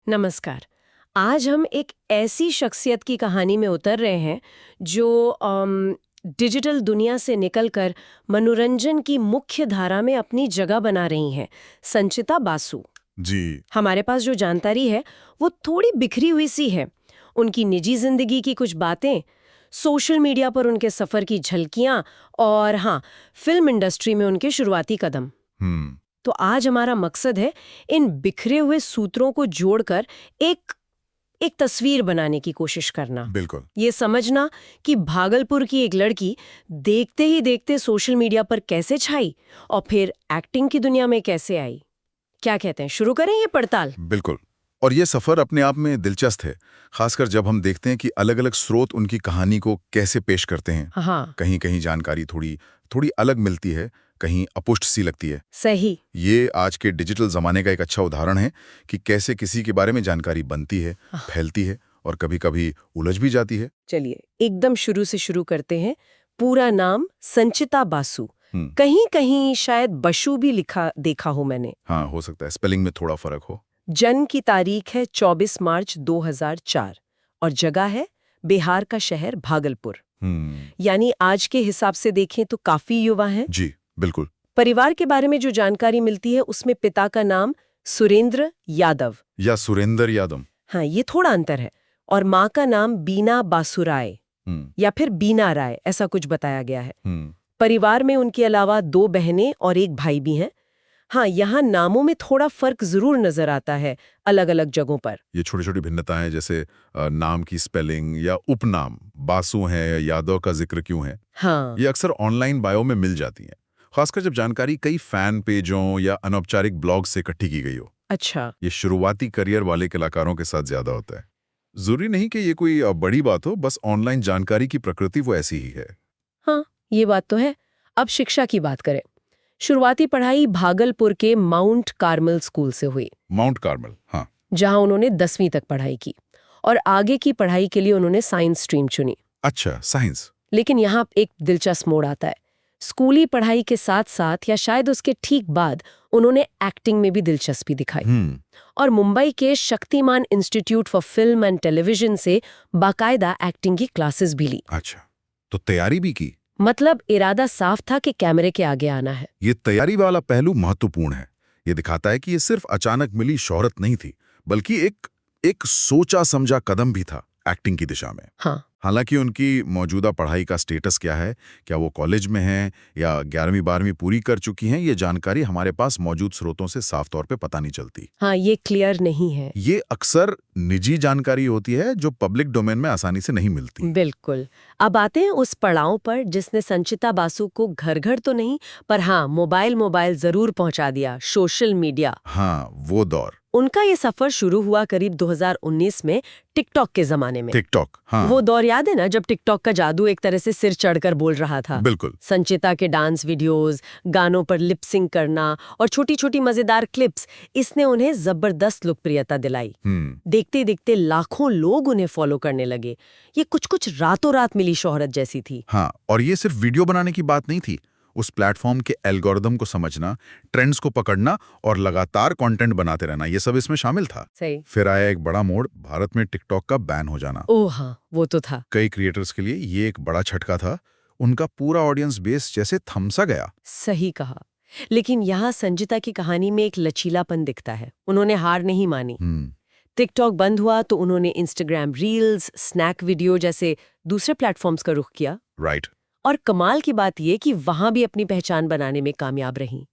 नमस्कार। आज हम एक ऐसी शख्सियत की कहानी में उतर रहे हैं जो डिजिटल दुनिया से निकलकर मनोरंजन की मुख्य धारा में अपनी जगह बना रही हैं। संचिता बासु। जी। हमारे पास जो जानकारी है वो थोड़ी बिखरी हुई सी है। उनकी निजी जिंदगी की कुछ बातें, सोशल मीडिया पर उनके सफर की झलकियां और हाँ, फिल्म इंडस्ट्री में उनके शुरुआती कदम। हम्म। तो आज हमारा मकसद है इन बिखरे हुए सूत्रों को जोड़कर एक एक तस्वीर बनाने की कोशिश करना। बिल्कुल। ये समझना कि भागलपुर की एक लड़की देखते ही देखते सोशल मीडिया पर कैसे छाई और फिर एक्टिंग की दुनिया में कैसे आई। क्या कहते हैं, शुरू करें ये पड़ताल? बिल्कुल। और ये सफर अपने आप में दिलचस्प है, खासकर जब हम देखते हैं कि अलग-अलग स्रोत उनकी कहानी को कैसे पेश करते हैं। हाँ, कहीं कहीं जानकारी थोड़ी थोड़ी अलग मिलती है, कहीं अपुष्ट सी लगती है। सही। ये आज के डिजिटल जमाने का एक अच्छा उदाहरण है कि कैसे किसी के बारे में जानकारी बनती है, फैलती है और कभी-कभी उलझ भी जाती है। चलिए एकदम शुरू से शुरू करते हैं। पूरा नाम संचिता बासु। हम्म। कहीं कहीं शायद बशु भी लिखा देखा हो मैंने। हाँ, हो सकता है स्पेलिंग में थोड़ा फर्क हो। जन्म की तारीख है 24 मार्च 2004 और जगह है बिहार का शहर भागलपुर। यानी आज के हिसाब से देखें तो काफी युवा हैं। जी, बिल्कुल। परिवार के बारे में जो जानकारी मिलती है उसमें पिता का नाम सुरेंद्र यादव, या सुरेंद्र यादव। हाँ ये थोड़ा अंतर है, और माँ का नाम बीना बासुराय या फिर बीना राय, ऐसा कुछ बताया गया है। परिवार में उनके अलावा 2 बहनें और 1 भाई भी हैं। हाँ, यहाँ नामों में थोड़ा फर्क जरूर नजर आता है अलग अलग जगहों पर। ये छोटी छोटी भिन्नताएं, जैसे नाम की स्पेलिंग या उपनाम बासु है या यादव का जिक्र क्यों है, हाँ, ये अक्सर ऑनलाइन बायो में मिल जाती हैं, खासकर जब जानकारी कई फैन पेजों या अनौपचारिक ब्लॉग से इकट्ठी की गई हो। अच्छा। ये शुरुआती करियर वाले कलाकारों के साथ ज्यादा होता है। जरूरी नहीं कि ये कोई बड़ी बात हो, बस ऑनलाइन जानकारी की प्रकृति वो ऐसी ही है। हाँ, ये बात तो है। अब शिक्षा की बात करें। शुरुआती पढ़ाई भागलपुर के माउंट कार्मल स्कूल से हुई। माउंट कार्मल, हाँ। जहां उन्होंने 10वीं तक पढ़ाई की और आगे की पढ़ाई के लिए उन्होंने साइंस स्ट्रीम चुनी। अच्छा, साइंस। लेकिन यहाँ एक दिलचस्प मोड़ आता है। स्कूली पढ़ाई के साथ साथ या शायद उसके ठीक बाद उन्होंने एक्टिंग में भी दिलचस्पी दिखाई और मुंबई के Shaktimaan institute for film and television से बाकायदा एक्टिंग की क्लासेस भी ली। अच्छा, तो तैयारी भी की। मतलब इरादा साफ था कि कैमरे के आगे आना है। ये तैयारी वाला पहलू महत्वपूर्ण है। ये दिखाता है कि ये सिर्फ अचानक मिली शोहरत नहीं थी, बल्कि एक सोचा समझा कदम भी था एक्टिंग की दिशा में। हाँ, हालांकि उनकी मौजूदा पढ़ाई का स्टेटस क्या है, क्या वो कॉलेज में हैं या 11वीं 12वीं पूरी कर चुकी हैं, ये जानकारी हमारे पास मौजूद स्रोतों से साफ तौर पे पता नहीं चलती। हाँ, ये क्लियर नहीं है। ये अक्सर निजी जानकारी होती है जो पब्लिक डोमेन में आसानी से नहीं मिलती। बिल्कुल। अब आते हैं उस पड़ाव पर जिसने संचिता बासु को घर घर तो नहीं, पर हाँ मोबाइल जरूर पहुंचा दिया, सोशल मीडिया। हाँ, वो दौर। उनका ये सफर शुरू हुआ करीब 2019 में टिकटॉक के जमाने में। टिकटॉक, हाँ। वो दौर याद है ना, जब टिकटॉक का जादू एक तरह से सिर चढ़कर बोल रहा था। बिल्कुल। संचिता के डांस वीडियोस, गानों पर लिप सिंक करना और छोटी छोटी मजेदार क्लिप्स, इसने उन्हें जबरदस्त लोकप्रियता दिलाई। देखते देखते लाखों लोग उन्हें फॉलो करने लगे। ये कुछ रातों रात मिली शोहरत जैसी थी। हाँ, और ये सिर्फ वीडियो बनाने की बात नहीं थी। उस प्लेटफॉर्म के एल्गोरिदम को समझना, ट्रेंड्स को पकड़ना और लगातार कंटेंट बनाते रहना, ये सब इसमें शामिल था। सही। फिर आया एक बड़ा मोड़, भारत में टिकटॉक का बैन हो जाना। ओह हाँ, वो तो था। कई क्रिएटर्स के लिए ये एक बड़ा झटका था। उनका पूरा ऑडियंस बेस जैसे थमसा गया। सही कहा। लेकिन यहाँ संजिता की कहानी में एक लचीलापन दिखता है। उन्होंने हार नहीं मानी। टिकटॉक बंद हुआ तो उन्होंने इंस्टाग्राम रील्स, स्नैक वीडियो जैसे दूसरे प्लेटफॉर्म्स का रुख किया। राइट। और कमाल की बात यह कि वहां भी अपनी पहचान बनाने में कामयाब रही।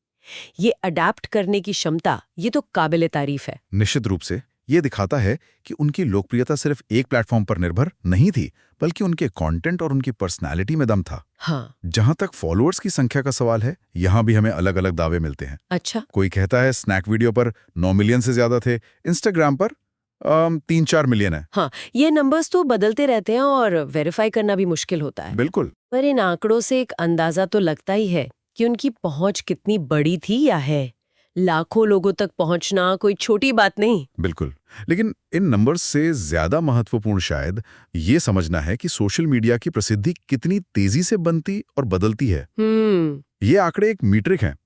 ये अडेप्ट करने की क्षमता, ये तो काबिले तारीफ है। निश्चित रूप से ये दिखाता है कि उनकी लोकप्रियता सिर्फ एक प्लेटफॉर्म पर निर्भर नहीं थी, बल्कि उनके कंटेंट और उनकी पर्सनालिटी में दम था। हाँ। जहां तक फॉलोअर्स की संख्या का सवाल है, यहाँ भी हमें अलग अलग दावे मिलते हैं। अच्छा। कोई कहता है स्नैक वीडियो पर 9 मिलियन से ज्यादा थे, इंस्टाग्राम पर 3-4 मिलियन है। हाँ, ये नंबर्स तो बदलते रहते हैं और वेरीफाई करना भी मुश्किल होता है। बिल्कुल। पर इन आंकड़ों से एक अंदाजा तो लगता ही है कि उनकी पहुंच कितनी बड़ी थी या है। लाखों लोगों तक पहुंचना कोई छोटी बात नहीं। बिल्कुल। लेकिन इन नंबर्स से ज्यादा महत्वपूर्ण शायद ये समझना है कि सोशल मीडिया की प्रसिद्धि कितनी तेजी से बनती और बदलती है। ये आंकड़े एक मीट्रिक हैं,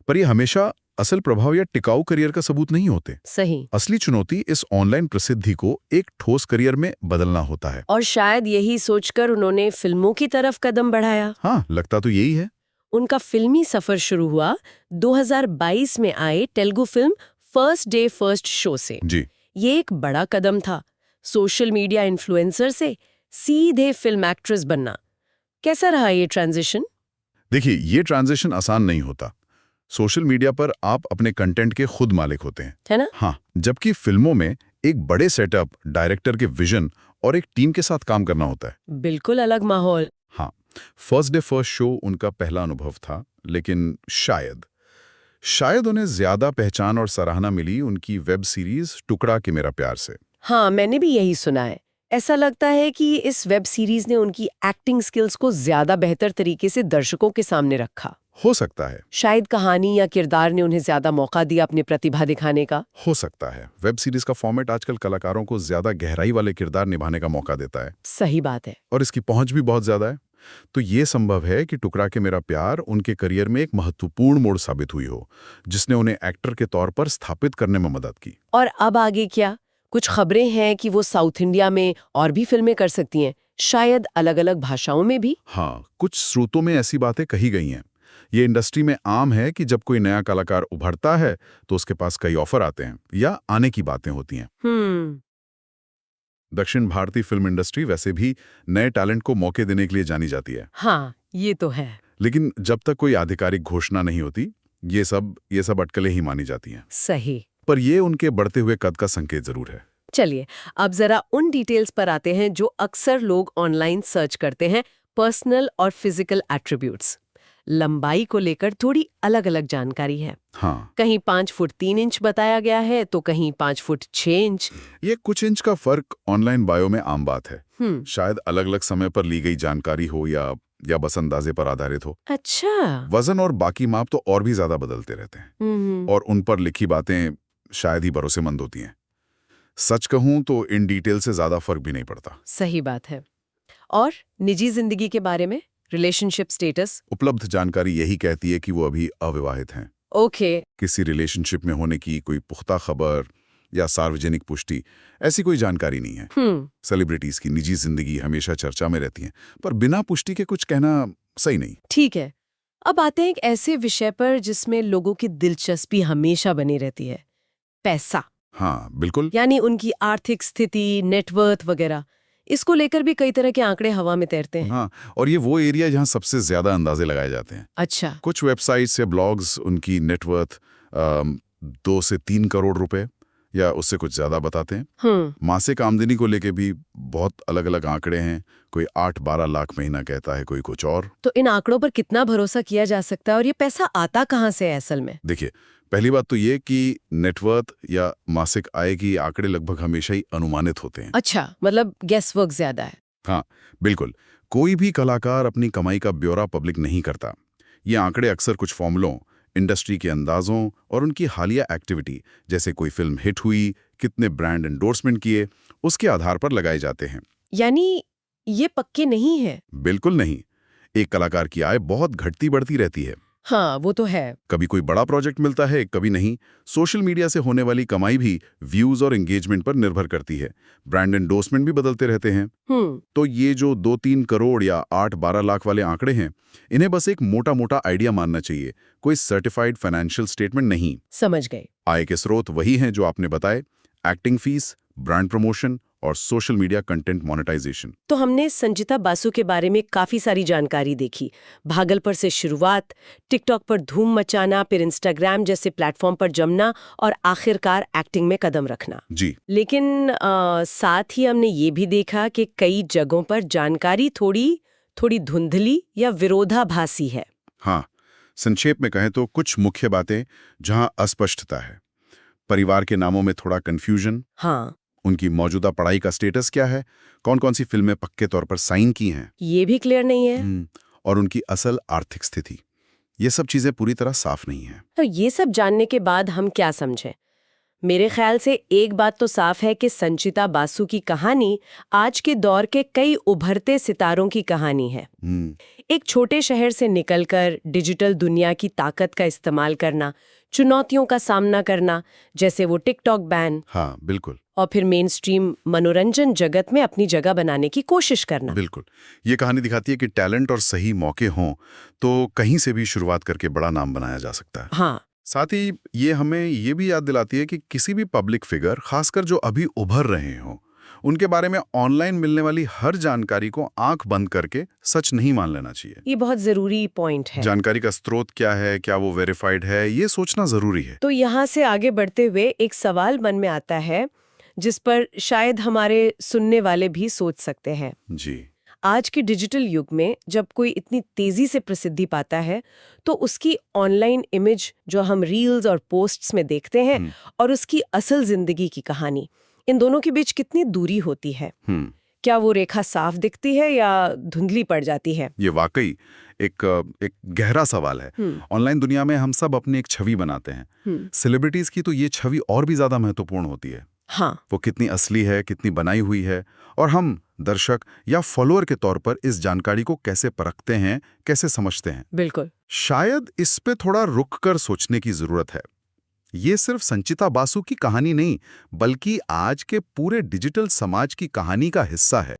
पर ये हमेशा असल प्रभाव या टिकाऊ करियर का सबूत नहीं होते। सही। असली चुनौती इस ऑनलाइन प्रसिद्धि को एक ठोस करियर में बदलना होता है। और शायद यही सोचकर उन्होंने फिल्मों की तरफ कदम बढ़ाया। हाँ, लगता तो यही है। उनका फिल्मी सफर शुरू हुआ 2022 में आए Telugu film first day first show से। जी। ये एक बड़ा कदम था, सोशल मीडिया इन्फ्लुएंसर से सीधे फिल्म एक्ट्रेस बनना। कैसा रहा ये ट्रांजिशन? देखिए, ये ट्रांजिशन आसान नहीं होता। सोशल मीडिया पर आप अपने कंटेंट के खुद मालिक होते हैं, है ना? हाँ, जबकि फिल्मों में एक बड़े सेटअप, डायरेक्टर के विजन और एक टीम के साथ काम करना होता है। बिल्कुल अलग माहौल। हाँ, फर्स्ट डे फर्स्ट शो उनका पहला अनुभव था, लेकिन शायद उन्हें ज्यादा पहचान और सराहना मिली उनकी वेब सीरीज टुकड़ा के मेरा प्यार से। हाँ, मैंने भी यही सुना है। ऐसा लगता है कि इस वेब सीरीज ने उनकी एक्टिंग स्किल्स को ज्यादा बेहतर तरीके से दर्शकों के सामने रखा। हो सकता है। शायद कहानी या किरदार ने उन्हें ज्यादा मौका दिया अपनी प्रतिभा दिखाने का। हो सकता है। वेब सीरीज का फॉर्मेट आजकल कलाकारों को ज्यादा गहराई वाले किरदार निभाने का मौका देता है। सही बात है। और इसकी पहुंच भी बहुत ज्यादा है। तो ये संभव है कि टुकड़ा के मेरा प्यार उनके करियर में एक महत्वपूर्ण मोड़ साबित हुई हो, जिसने उन्हें एक्टर के तौर पर स्थापित करने में मदद की। और अब आगे क्या? कुछ खबरें हैं कि वो साउथ इंडिया में और भी फिल्में कर सकती हैं, शायद अलग-अलग भाषाओं में भी। हाँ, कुछ स्रोतों में ऐसी बातें कही गई हैं। ये इंडस्ट्री में आम है कि जब कोई नया कलाकार उभरता है तो उसके पास कई ऑफर आते हैं या आने की बातें होती हैं। दक्षिण भारतीय फिल्म इंडस्ट्री वैसे भी नए टैलेंट को मौके देने के लिए जानी जाती है। हाँ, ये तो है। लेकिन जब तक कोई आधिकारिक घोषणा नहीं होती, ये सब अटकलें ही मानी जाती हैं। सही। पर ये उनके बढ़ते हुए कद का संकेत जरूर है। चलिए, अब जरा उन डिटेल्स पर आते हैं जो अक्सर लोग ऑनलाइन सर्च करते हैं, पर्सनल और फिजिकल एट्रीब्यूट्स। लंबाई को लेकर थोड़ी अलग-अलग जानकारी है। हाँ। कहीं 5 फुट 3 इंच बताया गया है तो कहीं 5 फुट 6 इंच। ये कुछ इंच का फर्क ऑनलाइन बायो में आम बात है। शायद अलग-अलग समय पर ली गई जानकारी हो या बस अंदाजे पर आधारित हो। अच्छा। वजन और बाकी माप तो और भी ज्यादा बदलते रहते हैं और उन पर लिखी बातें शायद ही भरोसेमंद होती हैं। सच कहूं तो इन डिटेल से ज्यादा फर्क भी नहीं पड़ता। सही बात है। और निजी जिंदगी के बारे में, रिलेशनशिप स्टेटस? उपलब्ध जानकारी यही कहती है कि वो अभी अविवाहित हैं। ओके। किसी रिलेशनशिप में होने की कोई पुख्ता खबर या सार्वजनिक पुष्टि ऐसी कोई जानकारी नहीं है। सेलिब्रिटीज की निजी जिंदगी हमेशा चर्चा में रहती है, पर बिना पुष्टि के कुछ कहना सही नहीं। ठीक है। अब आते हैं एक ऐसे विषय पर जिसमें लोगों की दिलचस्पी हमेशा बनी रहती है, पैसा। हाँ, बिल्कुल। यानी उनकी आर्थिक स्थिति, नेटवर्थ वगैरह। इसको लेकर भी कई तरह के आंकड़े हवा में तैरते हैं। हाँ, और ये वो एरिया जहाँ सबसे ज्यादा अंदाजे लगाए जाते हैं। अच्छा। कुछ वेबसाइट्स या ब्लॉग्स उनकी नेटवर्थ 2 से 3 करोड़ रुपए या उससे कुछ ज्यादा बताते हैं। मासिक आमदनी को लेके भी बहुत अलग-अलग आंकड़े हैं। कोई 8-12 लाख महीना कहता है, कोई कुछ और। तो इन आंकड़ों पर कितना भरोसा किया जा सकता है और ये पैसा आता कहाँ से है असल में? देखिए, पहली बात तो ये कि नेटवर्थ या मासिक आय की आंकड़े लगभग हमेशा ही अनुमानित होते हैं। अच्छा, मतलब गेस वर्क ज्यादा है। हाँ, बिल्कुल। कोई भी कलाकार अपनी कमाई का ब्यौरा पब्लिक नहीं करता। ये आंकड़े अक्सर कुछ फॉर्मूलों, इंडस्ट्री के अंदाजों और उनकी हालिया एक्टिविटी, जैसे कोई फिल्म हिट हुई, कितने ब्रांड एंडोर्समेंट किए, उसके आधार पर लगाए जाते हैं। यानी ये पक्के नहीं है? बिल्कुल नहीं। एक कलाकार की आय बहुत घटती बढ़ती रहती है। हाँ, वो तो है। कभी कोई बड़ा प्रोजेक्ट मिलता है, कभी नहीं। सोशल मीडिया से होने वाली कमाई भी व्यूज और एंगेजमेंट पर निर्भर करती है। ब्रांड एंडोर्समेंट भी बदलते रहते हैं। तो ये जो 2-3 करोड़ या 8-12 लाख वाले आंकड़े हैं, इन्हें बस एक मोटा-मोटा आइडिया मानना चाहिए, कोई सर्टिफाइड फाइनेंशियल स्टेटमेंट नहीं। समझ गए। आय के स्रोत वही हैं जो आपने बताए, एक्टिंग फीस, ब्रांड प्रमोशन और सोशल मीडिया कंटेंट मोनेटाइजेशन। तो हमने संचिता बासु के बारे में काफी सारी जानकारी देखी। भागलपुर से शुरुआत, टिकटॉक पर धूम मचाना, फिर इंस्टाग्राम जैसे प्लेटफॉर्म पर जमना और आखिरकार एक्टिंग में कदम रखना। जी। लेकिन साथ ही हमने ये भी देखा कि कई जगहों पर जानकारी थोड़ी धुंधली या विरोधाभासी है। हाँ, संक्षेप में कहें तो कुछ मुख्य बातें जहां अस्पष्टता है। परिवार के नामों में थोड़ा कंफ्यूजन। हाँ। उनकी मौजूदा पढ़ाई का स्टेटस क्या है, कौन-कौन सी फिल्में पक्के तौर पर साइन की हैं, ये भी क्लियर नहीं है। और उनकी असल आर्थिक स्थिति, ये सब चीजें पूरी तरह साफ नहीं है। तो ये सब जानने के बाद हम क्या समझें? मेरे ख्याल से एक बात तो साफ है कि संचिता बासु की कहानी आज के दौर के कई उभरते सितारों की कहानी है। एक छोटे शहर से निकलकर डिजिटल दुनिया की ताकत का इस्तेमाल करना, चुनौतियों का सामना करना, जैसे वो टिकटॉक बैन, हाँ बिल्कुल, और फिर मेन स्ट्रीम मनोरंजन जगत में अपनी जगह बनाने की कोशिश करना। बिल्कुल। ये कहानी दिखाती है कि टैलेंट और सही मौके हों तो कहीं से भी शुरुआत करके बड़ा नाम बनाया जा सकता है। हाँ, साथ ही ये हमें ये भी याद दिलाती है कि किसी भी पब्लिक फिगर, खासकर जो अभी उभर रहे हों, उनके बारे में ऑनलाइन मिलने वाली हर जानकारी को आंख बंद करके सच नहीं मान लेना चाहिए। ये बहुत जरूरी पॉइंट है। जानकारी का स्रोत क्या है, क्या वो वेरीफाइड है, ये सोचना जरूरी है। तो यहाँ से आगे बढ़ते हुए एक सवाल मन में आता है जिस पर शायद हमारे सुनने वाले भी सोच सकते हैं। जी। आज के डिजिटल युग में जब कोई इतनी तेजी से प्रसिद्धि पाता है तो उसकी ऑनलाइन इमेज जो हम रील्स और पोस्ट्स में देखते हैं और उसकी असल जिंदगी की कहानी, इन दोनों के बीच कितनी दूरी होती है? क्या वो रेखा साफ दिखती है या धुंधली पड़ जाती है? ये वाकई एक गहरा सवाल है। ऑनलाइन दुनिया में हम सब अपनी एक छवि बनाते हैं। सेलिब्रिटीज की तो ये छवि और भी ज्यादा महत्वपूर्ण होती है। हाँ, वो कितनी असली है, कितनी बनाई हुई है, और हम दर्शक या फॉलोअर के तौर पर इस जानकारी को कैसे परखते हैं, कैसे समझते हैं। बिल्कुल। शायद इस पे थोड़ा रुक कर सोचने की जरूरत है। ये सिर्फ संचिता बासु की कहानी नहीं, बल्कि आज के पूरे डिजिटल समाज की कहानी का हिस्सा है।